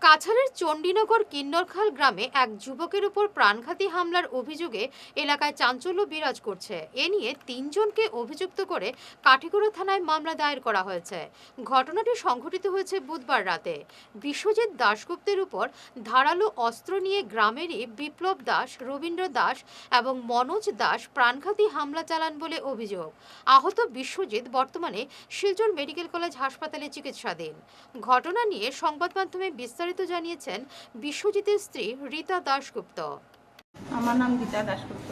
কাছাড়ের চণ্ডীনগর কিন্নরখাল গ্রামে এক যুবকের উপর প্রাণঘাতী হামলার অভিযোগে এলাকায় চাঞ্চল্য বিরাজ করছে। এ নিয়ে তিনজনকে অভিযুক্ত করে কাঠিগড়া থানায় মামলা দায়ের করা হয়েছে। ঘটনাটি সংঘটিত হয়েছে বুধবার রাতে। বিশ্বজিৎ দাশগুপ্তের উপর ধারালো অস্ত্র নিয়ে গ্রামেরই বিপ্লব দাস, রবীন্দ্র দাস এবং মনোজ দাস প্রাণঘাতী হামলা চালান বলে অভিযোগ। আহত বিশ্বজিৎ বর্তমানে শিলচর মেডিকেল কলেজ হাসপাতালে চিকিৎসাধীন। ঘটনা নিয়ে সংবাদ মাধ্যমে বিস্তারিত জানিয়েছেন বিশ্বজিতের স্ত্রী রীতা দাশগুপ্ত। আমার নাম গীতা দাশগুপ্ত।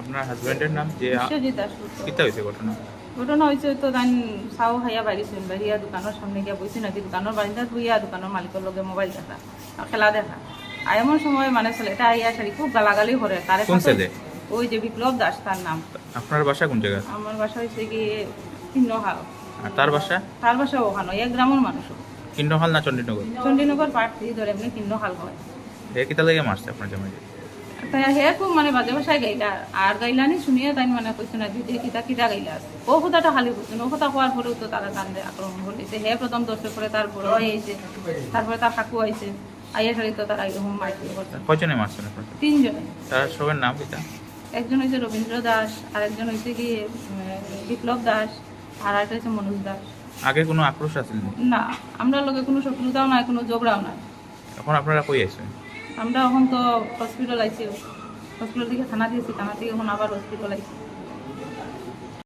আপনার হাজবেন্ডের নাম যে বিশ্বজিৎ দাশগুপ্ত। কিতা হয়েছে ঘটনা? ঘটনা হয়েছে তো তাই চাও খাইয়া বাড়িছেন, বাড়িয়া দোকানের সামনে গিয়া বসি নাকি দোকানের বাড়িটা বইয়া দোকানের মালিকের লগে মোবাইল দেখা আর খেলা দেখা। আর এমন সময় মানে ছেলেটা আইয়া সারি খুব গালাগালি করে। তার কোন ছেলে? ওই যে বিপ্লব দাস তার নাম। আপনার বাসা কোন জায়গা? আমার বাসা হয়েছে কি কিন্নহাল। আর তার বাসা? তার বাসা ওখানে এক গ্রামের মানুষ। কিন্নহাল না চণ্ডীনগর? চণ্ডীনগর পার্ট থেকে ধরে এমনি কিন্নহাল হয়। হে কিতা লেগে মারছে আপনার জামাই? তাই হে খুব মানে বাজে ভাষায় গাইলা আর গাইলানি শুনিয়ে তাই মানে কইছে না দিদি কিতা কিতা গাইলা আছে ও কথাটা খালি করছে ও কথা কোয়ার পরেও তো তারা কান্দে আক্রমণ করতেছে। হে প্রথম দর্শক করে তার বড় হয়ে আইছে, তারপরে তার কাকু আইছে, আইয়া সারি তো তারা এরকম মারপিট করছে। কয়জনে মারছেন আপনার? তিনজনে। তার সবার নাম কিতা? একজন হয়েছে রবীন্দ্র দাস, আর একজন হয়েছে কি বিপ্লব দাস, আর একটা হচ্ছে মনোজ দাস। আগে কোনো আক্রোশ আছে না, আমরা লোকে কোনো শত্রুতাও নাই, কোনো ঝগড়াও নাই। এখন আপনারা কই আছেন? আমরা এখন তো হসপিটাল আইছি, হসপিটাল থেকে থানা দিয়েছি, থানা থেকে এখন আবার হসপিটাল আইছি।